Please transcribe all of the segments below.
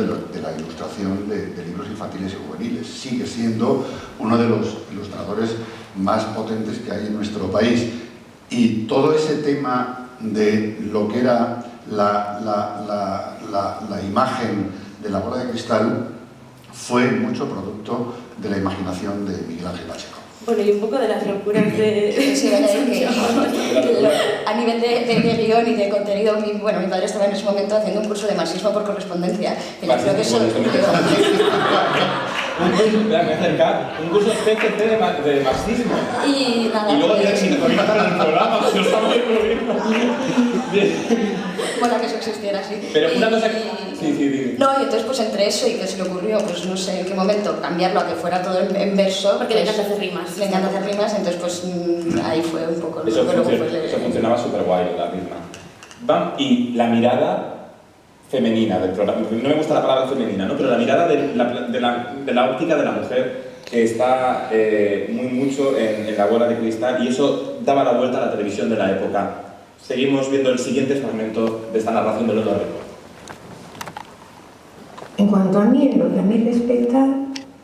de la ilustración de libros infantiles y juveniles. Sigue siendo uno de los ilustradores más potentes que hay en nuestro país. Y todo ese tema de lo que era la imagen de la bola de cristal fue mucho producto de la imaginación de Miguel Ángel Pacheco. Bueno, y un poco de las locuras de... Sí, a nivel de guión y de contenido, bueno, mi padre estaba en ese momento haciendo un curso de marxismo por correspondencia. Y yo creo que eso... un curso CCC de marxismo. Y nada... Y luego tiene sintonía para el programa, se lo está muy bien. Bueno, que eso existiera, sí. Pero una cosa que... Sí. No, y entonces pues entre eso y que se le ocurrió, pues no sé en qué momento, cambiarlo a que fuera todo en verso. Porque pues, le encanta hacer rimas. Le encanta hacer rimas, entonces pues ahí fue un poco... Eso funcionaba súper guay, la rima. Y la mirada femenina del programa, no me gusta la palabra femenina, ¿no? Pero la mirada de la óptica de la mujer que está mucho en la bola de cristal, y eso daba la vuelta a la televisión de la época. Seguimos viendo el siguiente fragmento de esta narración de Lola Record. En cuanto a mí, en lo que a mí respecta,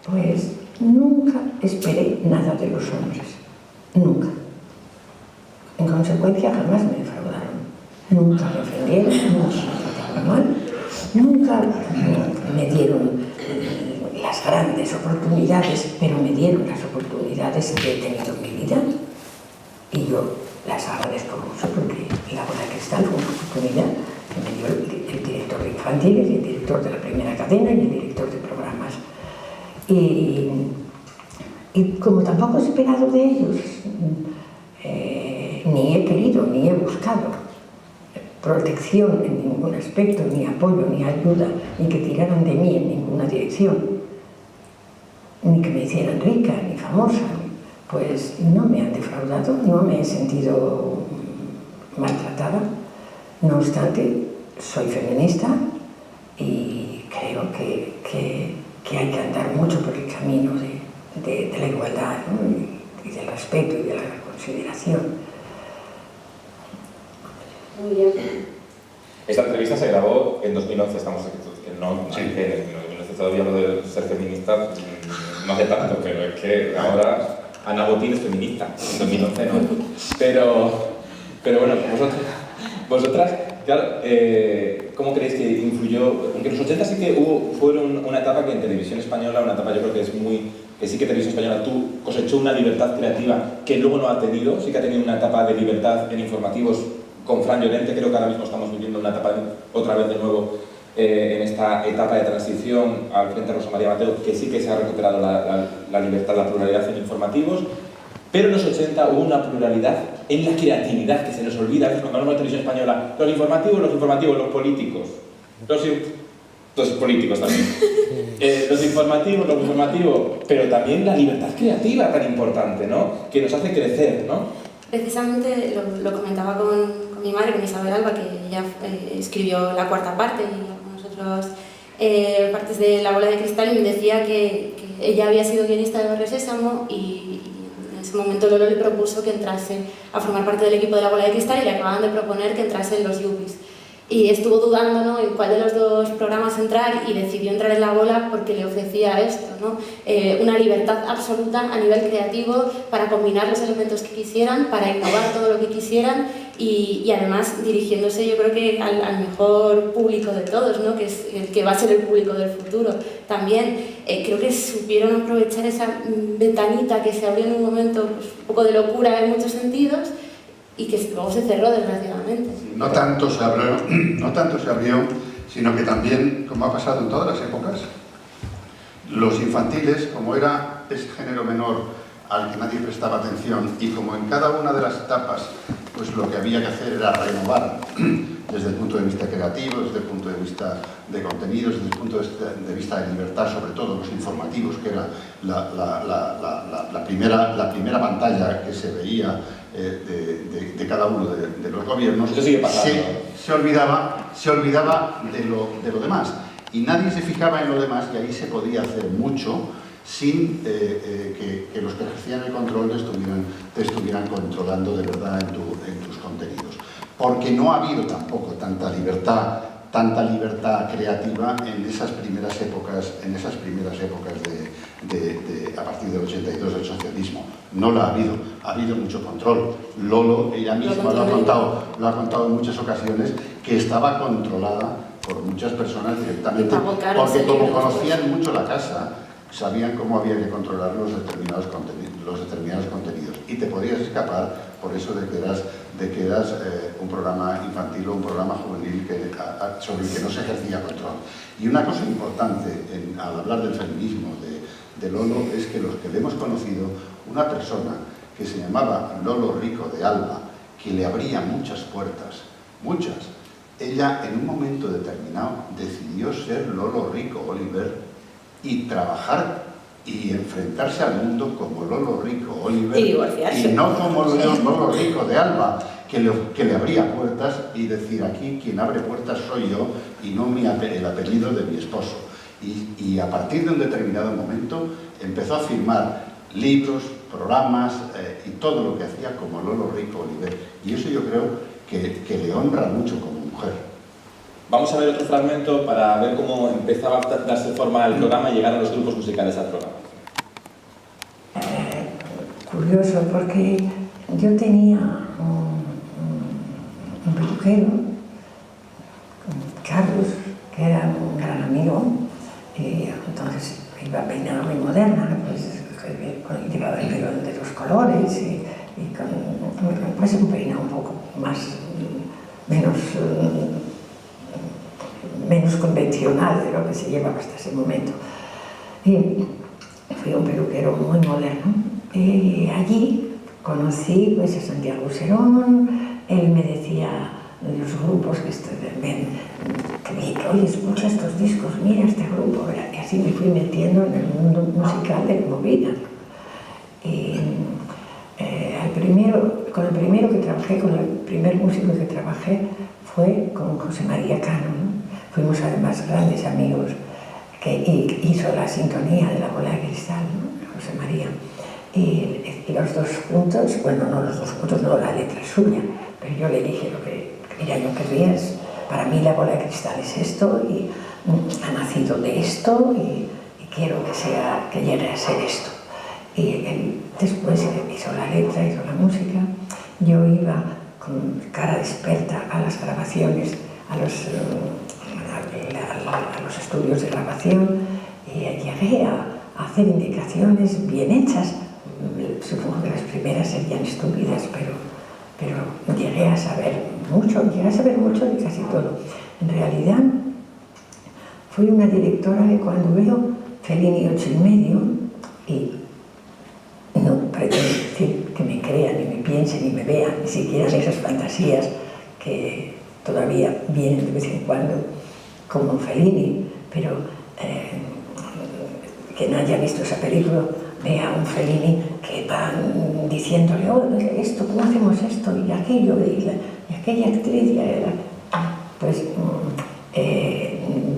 pues nunca esperé nada de los hombres. Nunca. En consecuencia, jamás me defraudaron. Nunca me ofendieron, nunca me trataron mal, nunca me dieron las grandes oportunidades, pero me dieron las oportunidades que he tenido en mi vida. Y yo las agradezco mucho porque la bola de cristal fue una oportunidad que me dio el director de infantiles, el director de la primera cadena y el director de programas. Y como tampoco he esperado de ellos, ni he querido, ni he buscado protección en ningún aspecto, ni apoyo, ni ayuda, ni que tiraran de mí en ninguna dirección, ni que me hicieran rica, ni famosa, pues no me han defraudado, no me he sentido maltratada. No obstante, soy feminista y creo que hay que andar mucho por el camino de la igualdad, ¿no? y del respeto y de la consideración. Muy bien. Esta entrevista se grabó en 2011, estamos aquí, que no, sí. En 2011 todavía lo de ser feminista no hace tanto, pero es que ahora Ana Botín es feminista, en 2011 no. Pero bueno, vosotras, claro, ¿cómo creéis que influyó? Aunque los 80 sí que fueron una etapa que en televisión española, una etapa yo creo que es que sí que televisión española cosechó una libertad creativa que luego no ha tenido, sí que ha tenido una etapa de libertad en informativos con Fran Llorente. Creo que ahora mismo estamos viviendo una etapa otra vez de nuevo en esta etapa de transición al frente de Rosa María Mateo, que sí que se ha recuperado la libertad, la pluralidad en informativos, pero en los 80 hubo una pluralidad en la creatividad que se nos olvida a veces cuando hablamos de televisión española. Los informativos, los políticos, los políticos también, los informativos, pero también la libertad creativa tan importante, ¿no? Que nos hace crecer, ¿no? Precisamente lo comentaba con mi madre, con Isabel Alba, que ella escribió la cuarta parte y algunos otros partes de La bola de cristal, y me decía que ella había sido guionista de Barrio Sésamo y en ese momento Lolo le propuso que entrase a formar parte del equipo de La bola de cristal y le acababan de proponer que entrase en Los Yuppies. Y estuvo dudando, ¿no?, en cuál de los dos programas entrar, y decidió entrar en La bola porque le ofrecía esto, ¿no? Una libertad absoluta a nivel creativo para combinar los elementos que quisieran, para innovar todo lo que quisieran y además dirigiéndose, yo creo que al mejor público de todos, ¿no?, que es el que va a ser el público del futuro. También creo que supieron aprovechar esa ventanita que se abrió en un momento, pues, un poco de locura en muchos sentidos, y que luego se cerró, desgraciadamente. No tanto se abrió, sino que también, como ha pasado en todas las épocas, los infantiles, como era ese género menor al que nadie prestaba atención, y como en cada una de las etapas pues lo que había que hacer era renovar desde el punto de vista creativo, desde el punto de vista de contenidos, desde el punto de vista de libertad, sobre todo los informativos, que era la primera pantalla que se veía de cada uno de los gobiernos. Eso sigue pasando. Se olvidaba de lo demás, y nadie se fijaba en lo demás, y ahí se podía hacer mucho sin que los que ejercían el control te estuvieran controlando de verdad en tus contenidos. Porque no ha habido tampoco tanta libertad tanta libertad creativa en esas primeras épocas a partir del 82 del socialismo. No la ha habido mucho control. Lolo, ella misma lo ha contado en muchas ocasiones, que estaba controlada por muchas personas directamente, porque como conocían mucho la casa, sabían cómo había que controlar los determinados contenidos, y te podías escapar por eso de que eras un programa infantil o un programa juvenil sobre el que no se ejercía control. Y una cosa importante al hablar del feminismo de Lolo es que los que le hemos conocido, una persona que se llamaba Lolo Rico de Alba, que le abría muchas puertas, muchas. Ella en un momento determinado decidió ser Lolo Rico Oliver y trabajar y enfrentarse al mundo como Lolo Rico Oliver y no como Lolo Rico de Alba, que le abría puertas, y decir: aquí quien abre puertas soy yo y no el apellido de mi esposo. Y a partir de un determinado momento empezó a firmar libros, programas y todo lo que hacía como Lolo Rico Oliver, y eso yo creo que le honra mucho como mujer. Vamos a ver otro fragmento para ver cómo empezaba a darse forma al programa y llegar a los grupos musicales al programa. Curioso, porque yo tenía un peluquero, Carlos, que era un gran amigo, y entonces iba peinado muy moderna, pues llevaba el pelo de los colores y pues un peinado un poco menos convencional de lo que se llevaba hasta ese momento. Y fui un peluquero muy moderno. Y allí conocí pues, a Santiago Serón. Él me decía de los grupos que oye, escucha estos discos, mira este grupo. Y así me fui metiendo en el mundo musical de movida. Y con el primer músico que trabajé fue con José María Cano, ¿no? Fuimos además grandes amigos, que hizo la sintonía de La Bola de Cristal, ¿no? José María. Y los dos juntos, bueno, no los dos juntos, no, la letra es suya, pero yo le dije mira, yo querrías, para mí La Bola de Cristal es esto, y ha nacido de esto, y quiero que llegue a ser esto. Y él después hizo la letra, hizo la música. Yo iba con cara de experta a las grabaciones, a los estudios de grabación, y llegué a hacer indicaciones bien hechas. Supongo que las primeras serían estúpidas, pero llegué a saber mucho de casi todo. En realidad, fui una directora que cuando veo Fellini 8,5, y no pretendo decir que me crean, ni me piensen, ni me vean, ni siquiera esas fantasías que todavía vienen de vez en cuando, como Fellini, pero quien haya visto esa película vea a un Fellini que va diciéndole, esto, ¿cómo hacemos esto? Y aquello, y aquella actriz, pues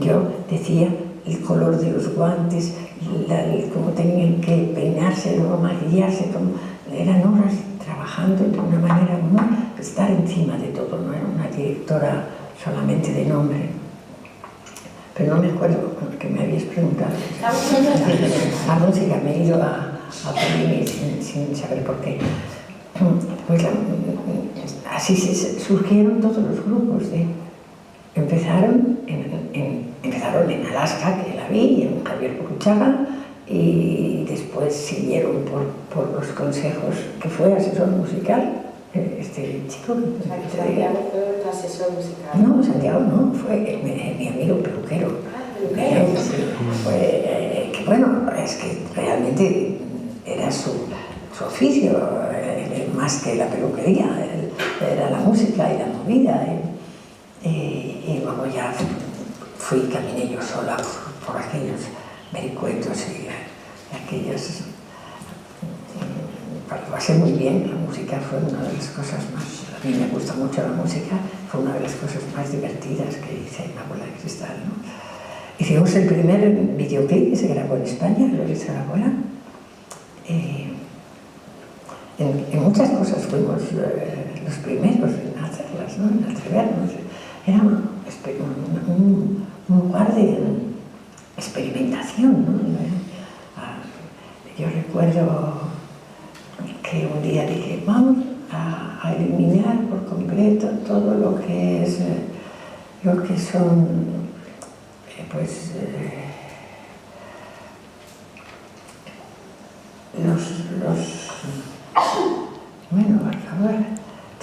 yo decía el color de los guantes, cómo tenían que peinarse, luego maquillarse, eran horas trabajando de una manera estar encima de todo, no era una directora solamente de nombre. Pero no me acuerdo que me habías preguntado. La música, me he ido a Fellini sin saber por qué. Pues así surgieron todos los grupos. Empezaron en Alaska, que la vi, en Javier Burruchaga, y después siguieron por los consejos, que fue asesor musical, este chico. Santiago fue tu asesor musical. No, Santiago no, fue mi amigo peluquero. Que bueno, es que realmente era su oficio, más que la peluquería, era la música y la movida. Y luego ya caminé yo sola por aquellos vericuetos y aquellas. Lo pasé muy bien, la música fue una de las cosas más. A mí me gusta mucho la música, fue una de las cosas más divertidas que hice en La Bola de Cristal, ¿no? Hicimos el primer videoclip que se grabó en España, lo hizo La Bola. En muchas cosas fuimos los primeros en hacerlas, ¿no? En atrevernos. un lugar de experimentación, ¿no? Yo recuerdo que un día dije, vamos a eliminar por completo todo lo que es, lo que son, bueno, por favor,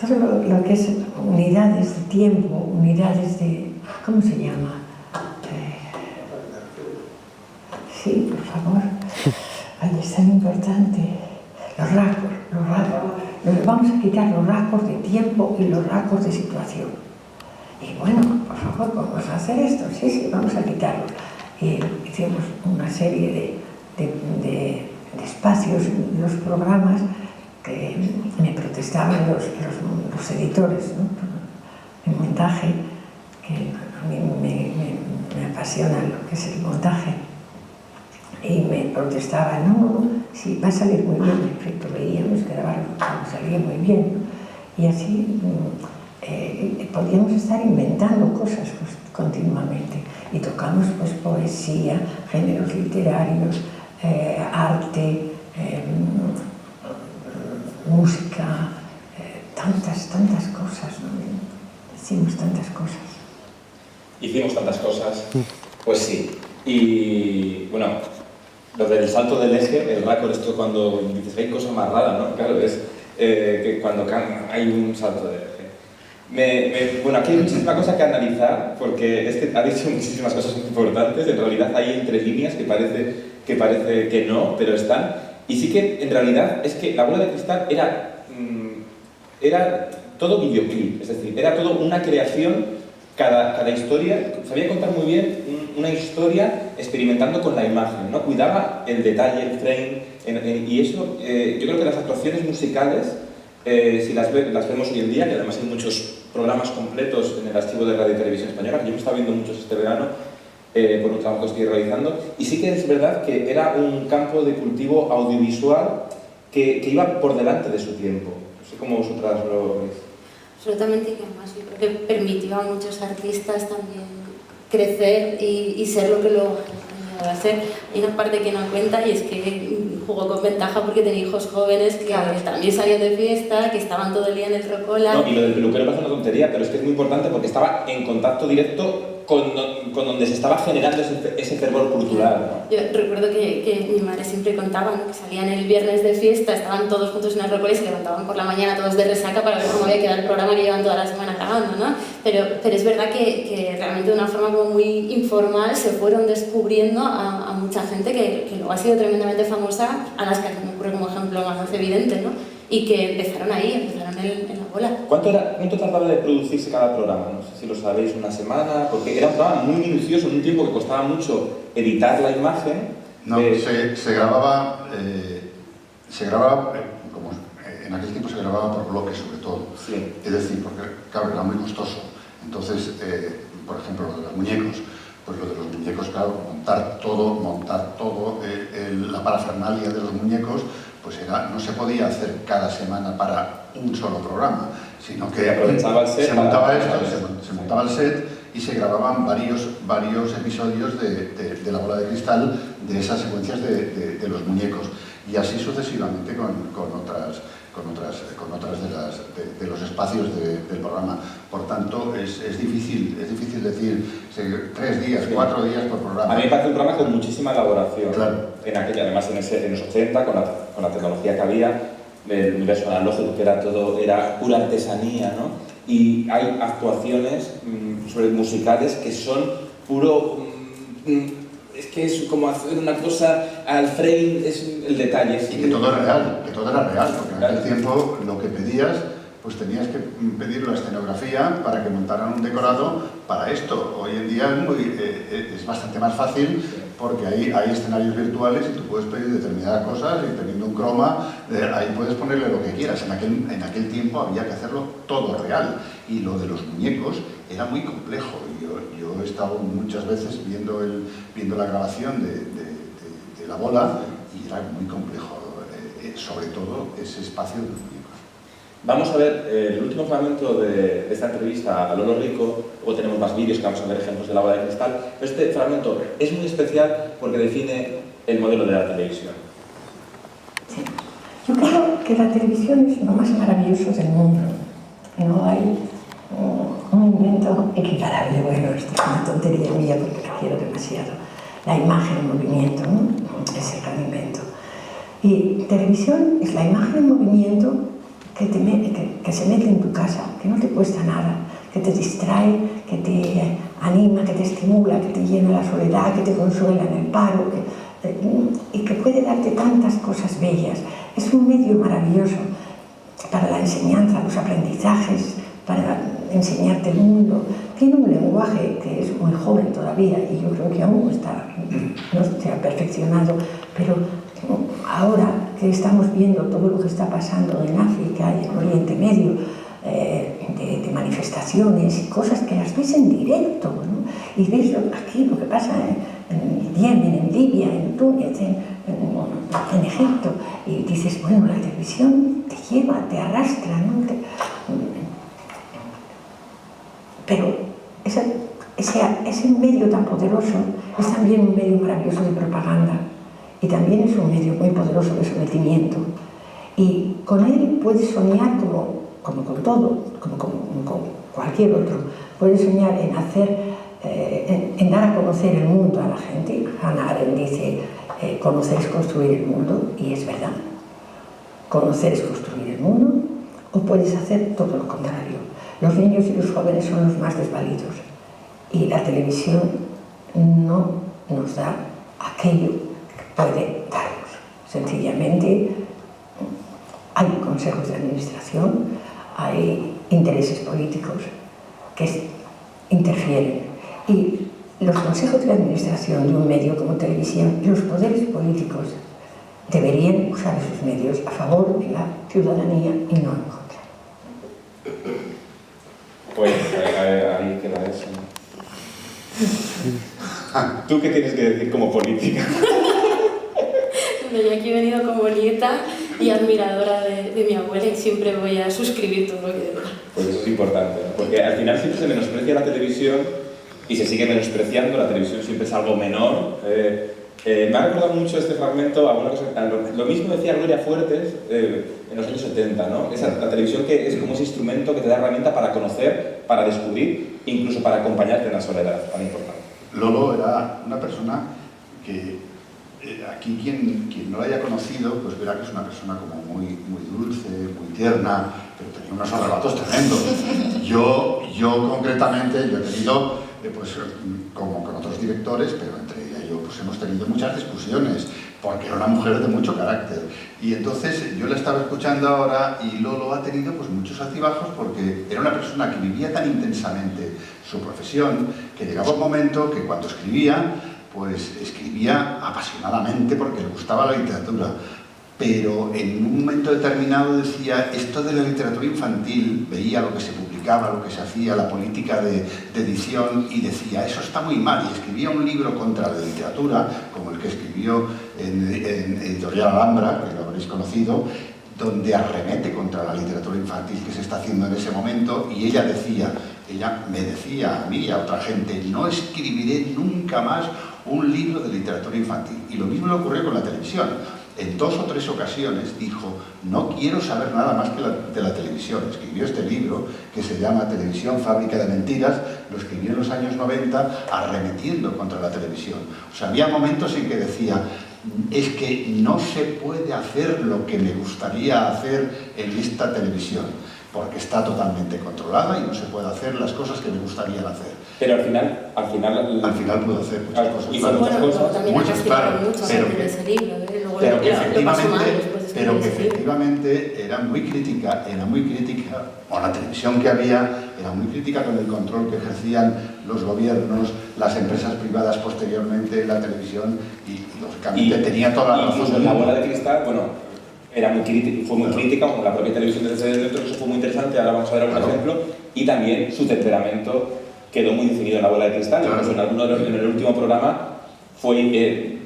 todo lo que es unidades de tiempo, unidades de, ¿cómo se llama? Sí, por favor. Ahí es tan importante. Los rasgos. Vamos a quitar los rasgos de tiempo y los rasgos de situación. Y bueno, por favor, vamos a hacer esto. Sí, vamos a quitarlos. Y hicimos una serie de espacios en los programas que me protestaban los editores, ¿no? El montaje, que a mí me apasiona lo que es el montaje. Y me protestaba, no, sí, va a salir muy bien. En efecto, veíamos que salía muy bien, ¿no? Y así podíamos estar inventando cosas continuamente. Y tocamos pues poesía, géneros literarios, arte, música, tantas cosas, ¿no? Hicimos tantas cosas. Hicimos tantas cosas, pues sí. Y bueno, lo del salto del eje, el raccord, esto cuando dices hay cosa más rara, ¿no? Claro, es que cuando hay un salto del eje. Bueno, aquí hay muchísimas cosas que analizar, porque es que ha dicho muchísimas cosas importantes. En realidad hay entre líneas que parece que no, pero están. Y sí que en realidad es que La Bola de Cristal era todo videoclip, es decir, era todo una creación. Cada historia, sabía contar muy bien una historia experimentando con la imagen, ¿no? Cuidaba el detalle, el frame, y eso, yo creo que las actuaciones musicales, si las vemos hoy en día, que además hay muchos programas completos en el archivo de Radio y Televisión Española, que yo me he estado viendo muchos este verano, por un trabajo que estoy realizando, y sí que es verdad que era un campo de cultivo audiovisual que iba por delante de su tiempo. No sé cómo vosotras lo veis. Absolutamente, y que además yo creo que permitió a muchos artistas también crecer y ser lo que lo han llegado a ser. Hay una parte que no cuenta y es que jugó con ventaja porque tenía hijos jóvenes que también salían de fiesta, que estaban todo el día en el Rocola. No, y lo del peluquero parece una tontería, pero es que es muy importante porque estaba en contacto directo con donde se estaba generando ese fervor cultural, ¿no? Yo recuerdo que mi madre siempre contaba, ¿no? Que salían el viernes de fiesta, estaban todos juntos en el Rocola y se levantaban por la mañana todos de resaca para ver cómo había quedado el programa que llevan toda la semana grabando, ¿no? Pero es verdad que realmente de una forma como muy informal se fueron descubriendo a mucha gente que luego ha sido tremendamente famosa, a las que me ocurre como ejemplo más evidente, ¿no? Y que empezaron ahí, empezaron en La Bola. ¿Cuánto tardaba de producirse cada programa? No sé si lo sabéis, una semana, porque era un programa muy minucioso, en un tiempo que costaba mucho editar la imagen. No, se grababa, como en aquel tiempo se grababa por bloques sobre todo. Sí. Es decir, porque claro, era muy costoso. Entonces, por ejemplo, lo de los muñecos, pues lo de los muñecos, claro, montar todo, la parafernalia de los muñecos, pues no se podía hacer cada semana para un solo programa, sino que se montaba el set y se grababan varios episodios de La Bola de Cristal, de esas secuencias de los muñecos, y así sucesivamente con otras de los espacios del programa. Por tanto, es difícil decir 3 días, 4 días por programa. A mí me parece un programa con muchísima elaboración. Claro. Además en los 80, con la tecnología que había, el universo analógico, que era pura artesanía, ¿no? Y hay actuaciones musicales que son puro... es que es como hacer una cosa al frame, es el detalle. Y que todo era real, porque en aquel tiempo lo que pedías, pues tenías que pedir la escenografía para que montaran un decorado para esto. Hoy en día es bastante más fácil porque hay escenarios virtuales y tú puedes pedir determinadas cosas y teniendo un croma, ahí puedes ponerle lo que quieras. En aquel tiempo había que hacerlo todo real y lo de los muñecos era muy complejo. Yo he estado muchas veces viendo la grabación de La Bola y era muy complejo, sobre todo ese espacio de los muñecos. Vamos a ver el último fragmento de esta entrevista a Lolo Rico, luego tenemos más vídeos que vamos a ver ejemplos de la bola de cristal, pero este fragmento es muy especial porque define el modelo de la televisión. Sí. Yo creo que la televisión es lo más maravilloso del mundo. No hay un invento equiparable. Bueno, esto es una tontería mía porque la quiero demasiado. La imagen en movimiento, ¿no? Es el gran invento. Y televisión es la imagen en movimiento que se mete en tu casa, que no te cuesta nada, que te distrae, que te anima, que te estimula, que te llena la soledad, que te consuela en el paro, y que puede darte tantas cosas bellas. Es un medio maravilloso para la enseñanza, los aprendizajes, para enseñarte el mundo. Tiene un lenguaje que es muy joven todavía y yo creo que aún no se ha perfeccionado, pero ahora que estamos viendo todo lo que está pasando en África y en Oriente Medio, de manifestaciones y cosas que las ves en directo, ¿no? Y ves aquí lo que pasa en Yemen, en Libia, en Túnez, en Egipto, y dices, bueno, la televisión te lleva, te arrastra, ¿no? Pero ese medio tan poderoso es también un medio maravilloso de propaganda y también es un medio muy poderoso de sometimiento. Y con él puedes soñar como con todo, como con cualquier otro. Puedes soñar en en dar a conocer el mundo a la gente. Hannah Arendt dice, conocer es construir el mundo, y es verdad. Conocer es construir el mundo, o puedes hacer todo lo contrario. Los niños y los jóvenes son los más desvalidos, y la televisión no nos da aquello que puede darnos. Sencillamente hay consejos de administración, hay intereses políticos que interfieren, y los consejos de administración de un medio como televisión y los poderes políticos deberían usar esos medios a favor de la ciudadanía y no en contra. Pues ahí queda eso. ¿Tú qué tienes que decir como política? Yo aquí he venido como nieta y admiradora de mi abuela y siempre voy a suscribir todo lo que diga. Pues eso es importante, ¿no? Porque al final siempre se menosprecia la televisión y se sigue menospreciando, la televisión siempre es algo menor. Me ha recordado mucho este fragmento a una cosa, lo mismo decía Gloria Fuertes en los años 70, ¿no? La televisión que es como ese instrumento que te da herramienta para conocer, para descubrir, incluso para acompañarte en la soledad, tan importante. Lolo era una persona que aquí quien no la haya conocido pues verá que es una persona como muy dulce, muy tierna, pero tenía unos arrebatos tremendos. Yo concretamente, yo he tenido, pues como con otros directores, pero entre ella y yo pues hemos tenido muchas discusiones, porque era una mujer de mucho carácter. Y entonces yo la estaba escuchando ahora y Lolo ha tenido pues muchos altibajos porque era una persona que vivía tan intensamente su profesión que llegaba un momento que cuando escribía, pues escribía apasionadamente porque le gustaba la literatura, pero en un momento determinado decía, esto de la literatura infantil, veía lo que se publicaba, lo que se hacía, la política de edición, y decía, eso está muy mal, y escribía un libro contra la literatura, como el que escribió en Editorial Alhambra, que lo habréis conocido, donde arremete contra la literatura infantil que se está haciendo en ese momento, y ella me decía a mí y a otra gente, no escribiré nunca más un libro de literatura infantil. Y lo mismo le ocurrió con la televisión. En 2 o 3 ocasiones dijo, no quiero saber nada más que de la televisión. Escribió este libro que se llama Televisión, fábrica de mentiras, lo escribió en los años 90 arremetiendo contra la televisión. O sea, había momentos en que decía, es que no se puede hacer lo que me gustaría hacer en esta televisión, porque está totalmente controlada y no se puede hacer las cosas que me gustaría hacer. Pero al final puedo hacer muchas cosas. Y claro, bueno, cosas, también muchas, claro, mucho de ese libro, luego pero que efectivamente era muy crítica, o la televisión que había, era muy crítica con el control que ejercían los gobiernos, las empresas privadas posteriormente, la televisión, y lógicamente tenía toda la razón. La bola de cristal, bueno, fue muy crítica, como la propia televisión desde dentro, eso fue muy interesante, ahora vamos a ver algún ejemplo, y también su temperamento quedó muy definido en la bola de cristal. Claro. En el último programa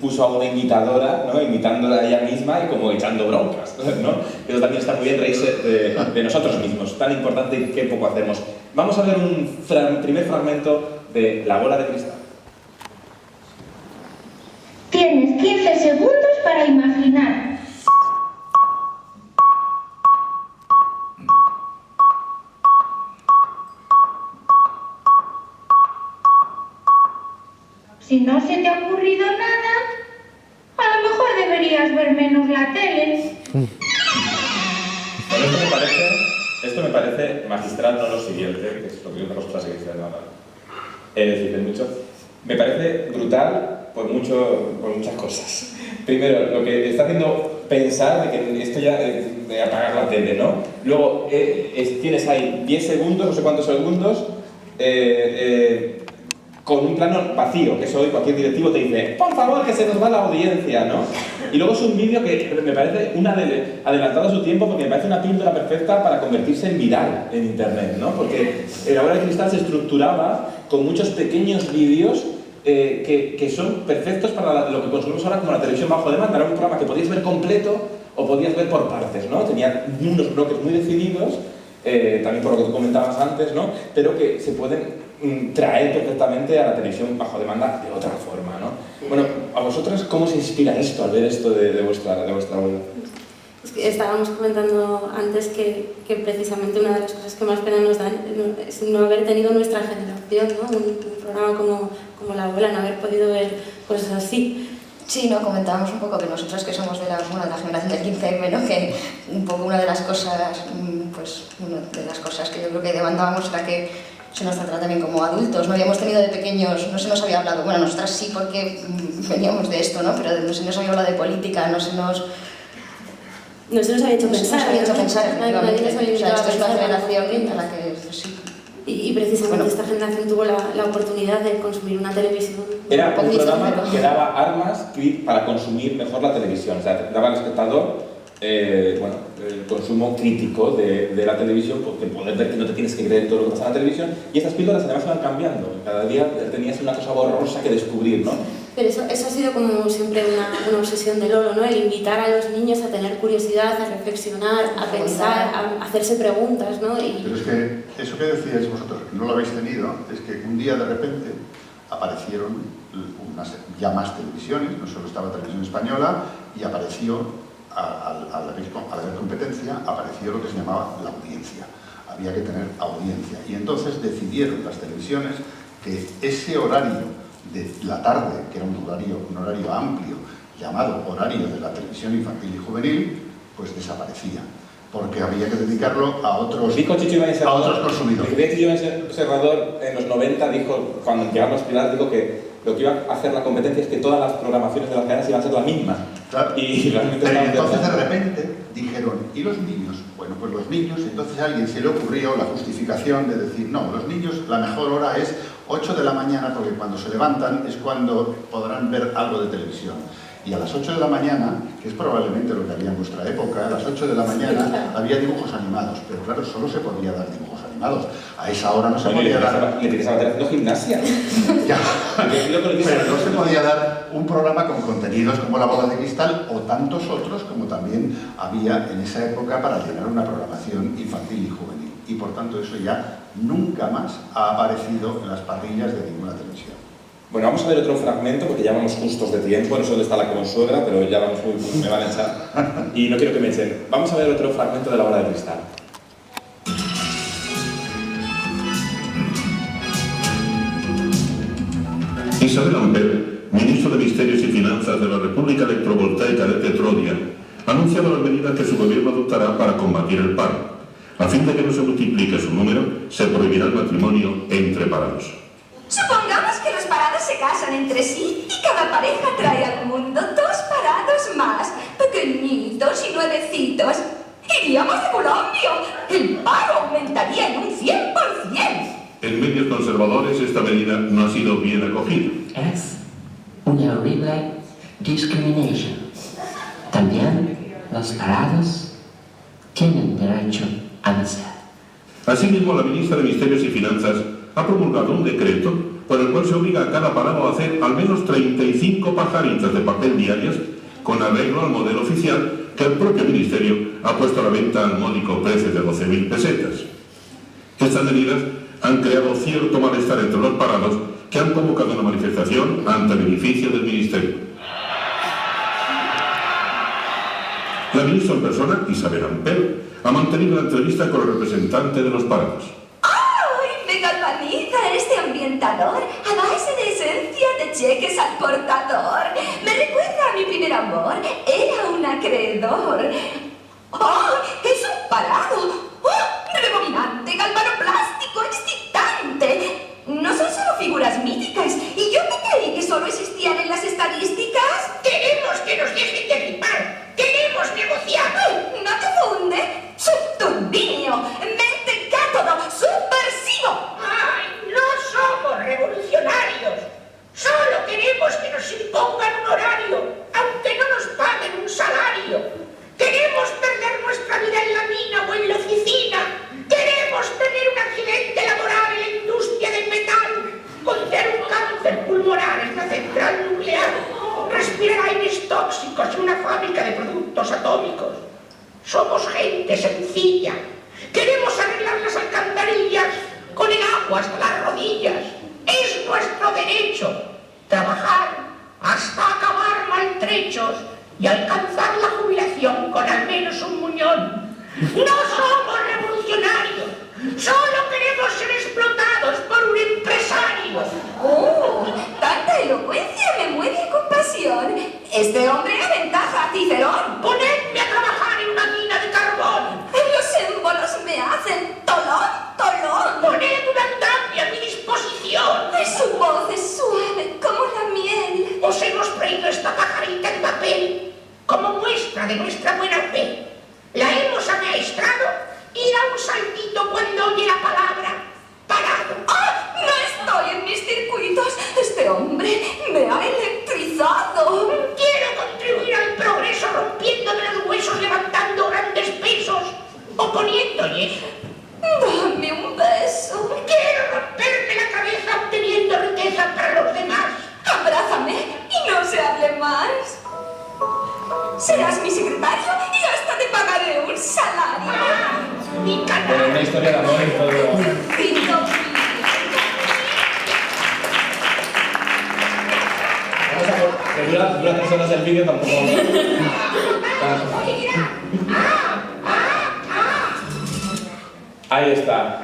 puso a una imitadora, ¿no? Imitándola a ella misma y como echando broncas, ¿no? Eso también está muy bien, reírse de nosotros mismos, tan importante y qué poco hacemos. Vamos a ver un primer fragmento de La bola de cristal. Tienes 15 segundos para imaginar. Si no se te ha ocurrido nada, a lo mejor deberías ver menos la tele. Bueno, esto me parece magistral, no lo siguiente, que es lo que otra cosa que dice nada. Decir, mucho. Me parece brutal por muchas cosas. Primero, lo que está haciendo pensar de que esto ya de apagar la tele, ¿no? Luego, tienes ahí 10 segundos, no sé cuántos segundos, con un plano vacío, que eso hoy cualquier directivo te dice por favor que se nos va la audiencia, ¿no? Y luego es un vídeo que me parece adelantado a su tiempo porque me parece una píldora perfecta para convertirse en viral en internet, ¿no? Porque La bola de cristal se estructuraba con muchos pequeños vídeos que son perfectos para lo que consumimos ahora como la televisión bajo demanda. Era un programa que podías ver completo o podías ver por partes, ¿no? Tenía unos bloques muy decididos, también por lo que tú comentabas antes, ¿no? Pero que se pueden traer perfectamente a la televisión bajo demanda de otra forma, ¿no? Bueno, ¿a vosotras cómo se inspira esto al ver esto de vuestra abuela? Es que estábamos comentando antes que precisamente una de las cosas que más pena nos dan es no haber tenido nuestra generación, ¿no? Un programa como La Abuela, no haber podido ver cosas así. Sí, ¿no? Comentábamos un poco que nosotros que somos de la generación del 15M, ¿no? Que un poco una de las cosas que yo creo que demandábamos era que se nos tratara también como adultos. No habíamos tenido de pequeños, no se nos había hablado, bueno, nosotras sí porque veníamos de esto, ¿no? Pero no se nos había hablado de política, no se nos había hecho pensar. Efectivamente. O sea, esto es una generación a la que sí. Y precisamente esta generación tuvo la oportunidad de consumir una televisión. Era un programa que daba armas para consumir mejor la televisión. O sea, daba al espectador el consumo crítico de la televisión, porque poder ver que no te tienes que creer todo lo que pasa en la televisión. Y estas píldoras además van cambiando. Cada día tenías una cosa borrosa que descubrir, ¿no? Pero eso ha sido como siempre una obsesión de Lolo, ¿no? El invitar a los niños a tener curiosidad, a reflexionar, a pensar, a hacerse preguntas, ¿no? Pero es que eso que decíais vosotros, que no lo habéis tenido, es que un día de repente aparecieron ya más televisiones, no solo estaba Televisión Española, y apareció, al haber competencia, apareció lo que se llamaba la audiencia. Había que tener audiencia. Y entonces decidieron las televisiones que ese horario de la tarde, que era un horario amplio, llamado horario de la televisión infantil y juvenil, pues desaparecía, porque había que dedicarlo a otros consumidores. Chicho Ibáñez Serrador en los 90 dijo, cuando llegaron los pilares, dijo que lo que iba a hacer la competencia es que todas las programaciones de las cadenas iban a ser la misma. Claro. Y realmente pero entonces de repente dijeron, ¿y los niños? Bueno, pues los niños, entonces a alguien se le ocurrió la justificación de decir, no, los niños la mejor hora es 8 de la mañana, porque cuando se levantan es cuando podrán ver algo de televisión. Y a las 8 de la mañana, que es probablemente lo que había en vuestra época, a las 8 de la mañana había dibujos animados, pero claro, solo se podía dar dibujos animados. A esa hora no se podía dar... Le tienes a meter haciendo gimnasia. Ya, pero no se podía dar un programa con contenidos como La Bola de Cristal o tantos otros como también había en esa época para llenar una programación infantil y juvenil. Y por tanto eso ya nunca más ha aparecido en las parrillas de ninguna televisión. Bueno, vamos a ver otro fragmento porque ya vamos justos de tiempo, no sé dónde está la consuegra, pero ya vamos muy... me van a echar y no quiero que me echen. Vamos a ver otro fragmento de La Bola de Cristal. Isabel Ampere, ministro de Misterios y Finanzas de la República Electrovoltaica de Petrolia, ha anunciado las medidas que su gobierno adoptará para combatir el paro. A fin de que no se multiplique su número, se prohibirá el matrimonio entre parados. Supongamos que los parados se casan entre sí y cada pareja trae al mundo 2 parados más, pequeñitos y nuevecitos. ¡Iríamos de colombio! ¡El paro aumentaría en un 100%! En medios conservadores esta medida no ha sido bien acogida. Es una horrible discriminación. También los parados tienen derecho a nacer. Asimismo, la ministra de Misterios y Finanzas ha promulgado un decreto por el cual se obliga a cada parado a hacer al menos 35 pajaritas de papel diarias con arreglo al modelo oficial que el propio Ministerio ha puesto a la venta al módico precio de 12.000 pesetas. Estas medidas han creado cierto malestar entre los parados que han convocado una manifestación ante el edificio del Ministerio. La ministra en persona, Isabel Ampel, ha mantenido una entrevista con el representante de los parados. ¡Ay! Me galvaniza este ambientador a base de esencia de cheques al portador. Me recuerda a mi primer amor. Era un acreedor. ¡Oh! ¡Es un parado! ¡Oh! ¡Rebominante, galvanoplástico, excitante! No son solo figuras míticas. ¿Y yo que creí que solo existían en las estadísticas? ¡Queremos que nos dejen de gripar! ¡Queremos negociar! ¡Ay! ¿No te funde? ¡Subturbinio! ¡Mente cátodo! ¡Subversivo! ¡Ay! ¡No somos revolucionarios! Solo queremos que nos impongan un horario, aunque no nos paguen un salario. Queremos perder nuestra vida en la mina o en la oficina. Queremos tener un accidente laboral en la industria del metal, tener un cáncer pulmonar en la central nuclear, respirar aires tóxicos en una fábrica de productos atómicos. Somos gente sencilla. Queremos arreglar las alcantarillas con el agua hasta las rodillas. Es nuestro derecho trabajar hasta acabar maltrechos y alcanzar la jubilación con al menos un muñón. No somos revolucionarios, solo queremos ser explotados por un empresario. ¡Tanta elocuencia me mueve con pasión! Este hombre aventaja a Cicerón. ¡Ponedme a trabajar en una mina de carbón! Los émbolos me hacen tolón, tolón. ¡Poned un andamio a mi disposición! Su voz es suave como la miel. Os hemos traído esta pajarita en papel como muestra de nuestra buena fe. La hemos amaestrado y da un saltito cuando oye la palabra parado. ¡Ah! No estoy en mis circuitos. Este hombre me ha electrizado. Quiero contribuir al progreso rompiéndome los huesos, levantando grandes pesos o poniendo yeso. Dame un beso. Quiero romperme la cabeza obteniendo riqueza para los demás. Abrázame y no se hable más. Serás mi secretario y hasta te pagaré un salario. Mi Bueno, una historia de amor y todo. Que dura 3 horas el vídeo tampoco. Ahí está.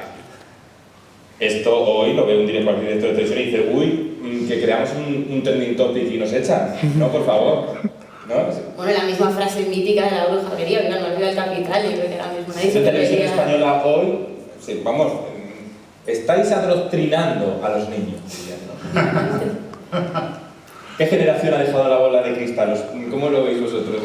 Esto hoy lo ve un director de televisión y dice, uy, que creamos un trending topic y nos echan. No, por favor. ¿No? Bueno, la misma frase mítica de la brujería, que no olvida el capital, y creo que la misma dice. La televisión española hoy, sí, vamos, estáis adoctrinando a los niños, ¿no? ¿Qué generación ha dejado la bola de cristal? ¿Cómo lo veis vosotros?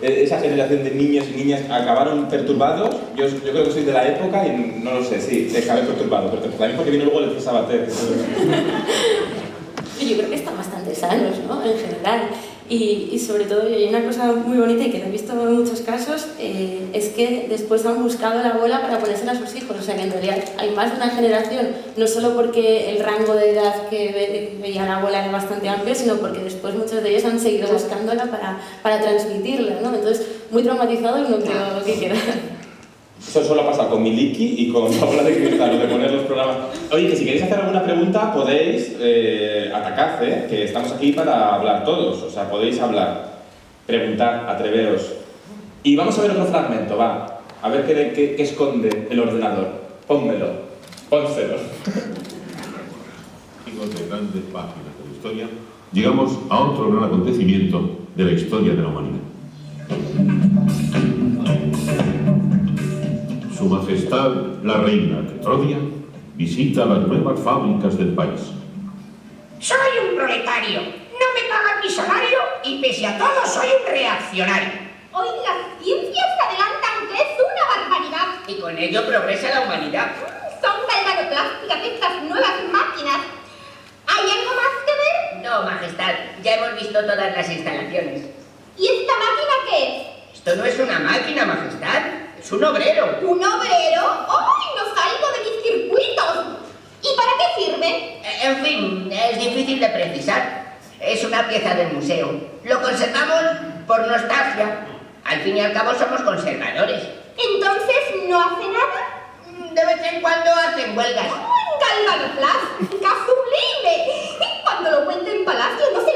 ¿Esa generación de niños y niñas acabaron perturbados? Yo creo que soy de la época y no lo sé, sí, de acabé perturbado, pero también porque vino luego el Elsa Bater. Yo creo que están bastante sanos, ¿no? En general. Y sobre todo, hay una cosa muy bonita y que he visto en muchos casos, es que después han buscado la bola para ponérsela a sus hijos. O sea que en realidad hay más de una generación, no solo porque el rango de edad que veía la bola era bastante amplio, sino porque después muchos de ellos han seguido buscándola para transmitirla, ¿no? Entonces, muy traumatizados no creo que quieran. Eso solo pasa con Miliki y con la bola de cristal, lo de poner los programas. Oye, que si queréis hacer alguna pregunta podéis atacar, que estamos aquí para hablar todos. O sea, podéis hablar, preguntar, atreveros. Y vamos a ver otro fragmento, va. A ver qué esconde el ordenador. Pónmelo, pónselo. Amigos de grandes páginas de la historia, llegamos a otro gran acontecimiento de la historia de la humanidad. Su Majestad, la Reina de Troya, visita las nuevas fábricas del país. Soy un proletario, no me pagan mi salario y pese a todo soy un reaccionario. Hoy las ciencias se adelantan, que es una barbaridad. Y con ello progresa la humanidad. Son galvanoplásticas estas nuevas máquinas. ¿Hay algo más que ver? No, Majestad, ya hemos visto todas las instalaciones. ¿Y esta máquina qué es? Esto no es una máquina, Majestad, es un obrero. ¿Un obrero? ¡Ay, no salgo de mis circuitos! ¿Y para qué sirve? En fin, es difícil de precisar. Es una pieza del museo. Lo conservamos por nostalgia. Al fin y al cabo somos conservadores. Entonces, ¿no hace nada? De vez en cuando hacen huelgas. ¡Galvanoplas! ¡Qué sublime! Cuando lo cuente en palacio no se lo va